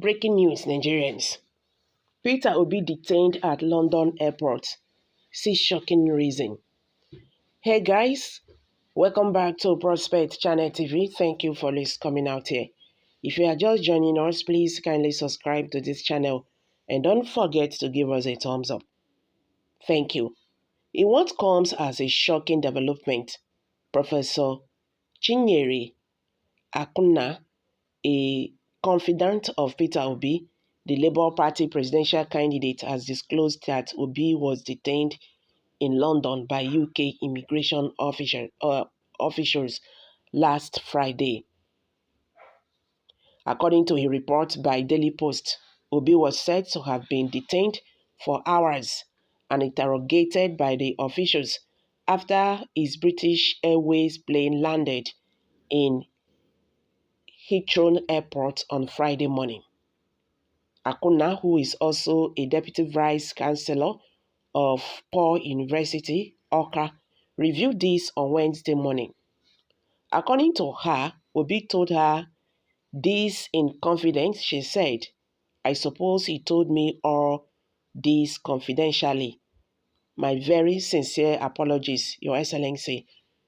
Breaking news, Nigerians. Peter Obi detained at London airport. See shocking reason. Hey guys, welcome back to Prospect Channel TV. Thank you for coming out here. If you are just joining us, please kindly subscribe to this channel and don't forget to give us a thumbs up. Thank you. In what comes as a shocking development, Professor Chinyere Akunna, a confidant of Peter Obi, the Labour Party presidential candidate, has disclosed that Obi was detained in London by UK immigration officials last Friday. According to a report by Daily Post, Obi was said to have been detained for hours and interrogated by the officials after his British Airways plane landed in Heathrow Airport on Friday morning. Akunna, who is also a deputy vice chancellor of Paul University, Okra, reviewed this on Wednesday morning. According to her, Obi told her this in confidence. She said, "I suppose he told me all this confidentially. My very sincere apologies, Your Excellency,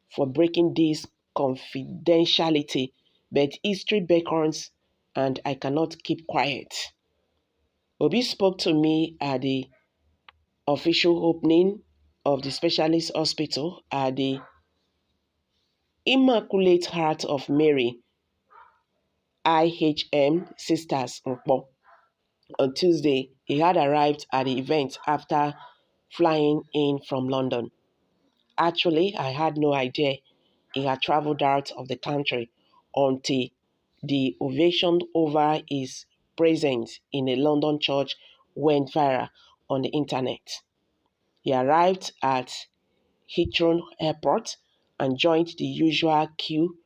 for breaking this confidentiality, but history beckons and I cannot keep quiet." Obi spoke to me at the official opening of the specialist hospital at the Immaculate Heart of Mary IHM Sisters Nkpo. On Tuesday, he had arrived at the event after flying in from London. "Actually, I had no idea he had traveled out of the country until the ovation over his presence in a London church went viral on the internet." He arrived at Heathrow Airport and joined the usual queue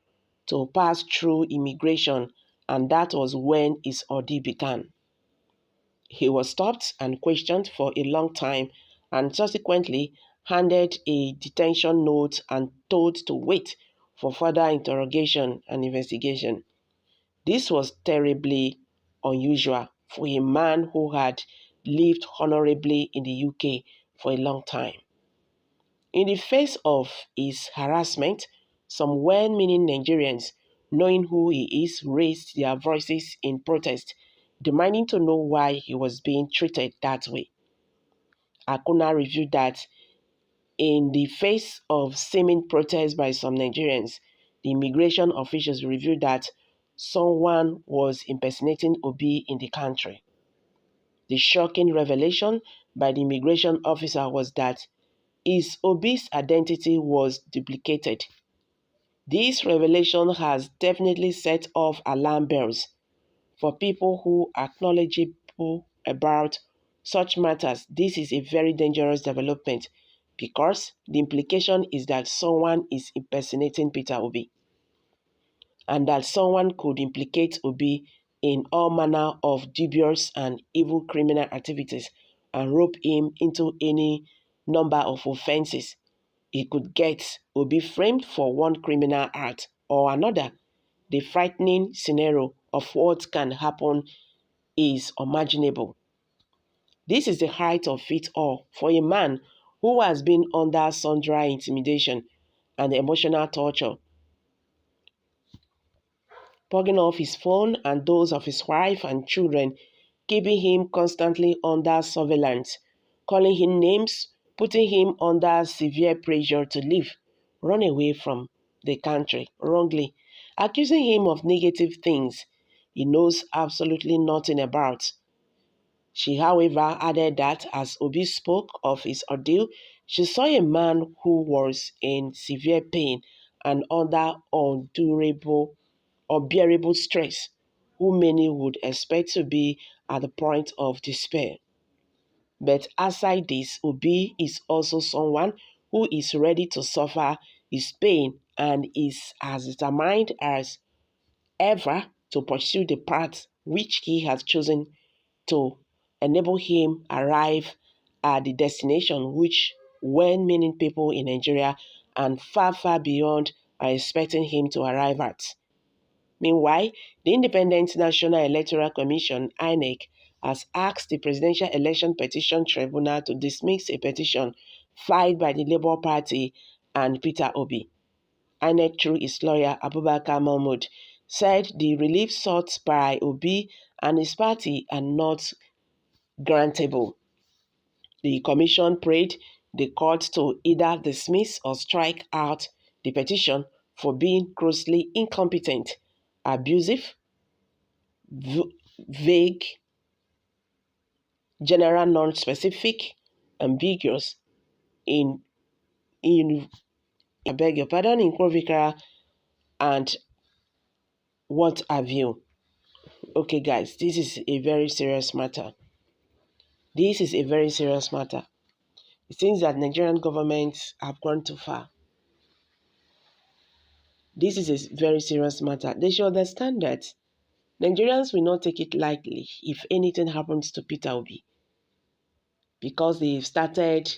to pass through immigration, and that was when his ordeal began. He was stopped and questioned for a long time and subsequently handed a detention note and told to wait for further interrogation and investigation. This was terribly unusual for a man who had lived honorably in the UK for a long time. In the face of his harassment, some well-meaning Nigerians, knowing who he is, raised their voices in protest, demanding to know why he was being treated that way. Akunna revealed that in the face of seeming protest by some Nigerians, the immigration officials revealed that someone was impersonating Obi in the country. The shocking revelation by the immigration officer was that Obi's identity was duplicated. This revelation has definitely set off alarm bells for people who are knowledgeable about such matters. This is a very dangerous development because the implication is that someone is impersonating Peter Obi and that someone could implicate Obi in all manner of dubious and evil criminal activities and rope him into any number of offenses. He could get Obi framed for one criminal act or another. The frightening scenario of what can happen is unimaginable. This is the height of it all for a man who has been under sundry intimidation and emotional torture, purging off his phone and those of his wife and children, keeping him constantly under surveillance, calling him names, putting him under severe pressure to leave, run away from the country wrongly, accusing him of negative things he knows absolutely nothing about. She, however, added that as Obi spoke of his ordeal, she saw a man who was in severe pain and under unbearable stress, who many would expect to be at the point of despair. But aside this, Obi is also someone who is ready to suffer his pain and is as determined as ever to pursue the path which he has chosen to enable him arrive at the destination which well-meaning people in Nigeria and far, far beyond are expecting him to arrive at. Meanwhile, the Independent National Electoral Commission (INEC) has asked the Presidential Election Petition Tribunal to dismiss a petition filed by the Labour Party and Peter Obi. INEC, through its lawyer Abubakar Mahmood, said the relief sought by Obi and his party are not grantable. The commission prayed the court to either dismiss or strike out the petition for being grossly incompetent, abusive, vague, general, non-specific, ambiguous, in I beg your pardon, inquisitorial, and what have you. Okay, guys, this is a very serious matter. This is a very serious matter. It seems that Nigerian governments have gone too far. This is a very serious matter. They should understand that Nigerians will not take it lightly if anything happens to Peter Obi, because they've started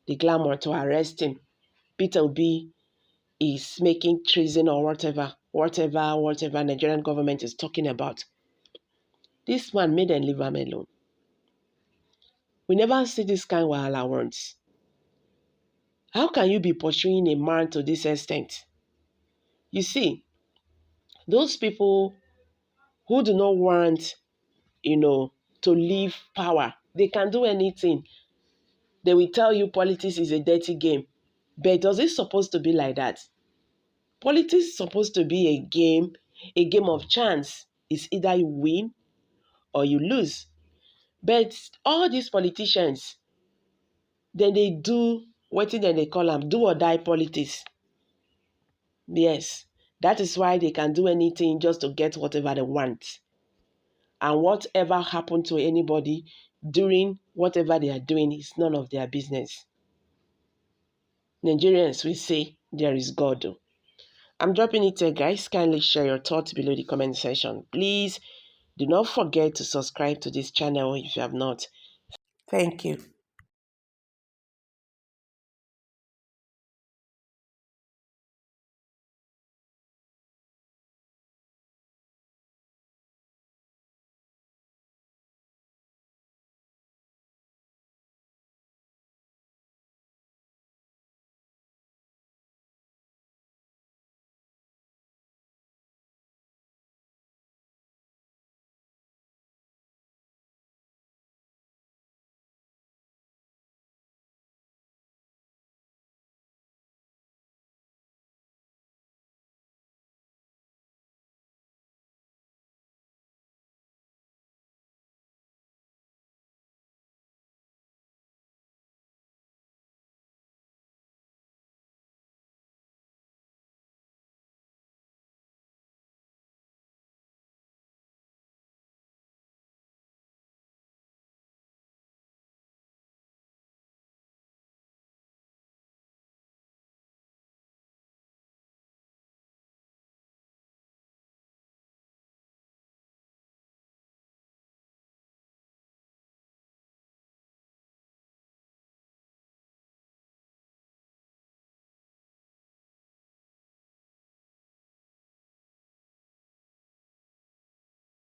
the glamour to arrest him. Peter Obi is making treason or whatever Nigerian government is talking about. This man made them leave him alone. We never see this kind of wahala once. How can you be pursuing a man to this extent? You see, those people who do not want, to leave power, they can do anything. They will tell you politics is a dirty game. But does it supposed to be like that? Politics is supposed to be a game of chance. It's either you win or you lose. But all these politicians, then they do what they call them, do or die politics. Yes, that is why they can do anything just to get whatever they want. And whatever happened to anybody during whatever they are doing is none of their business. Nigerians will say there is God. I'm dropping it here, guys. Kindly share your thoughts below the comment section. Please do not forget to subscribe to this channel if you have not. Thank you.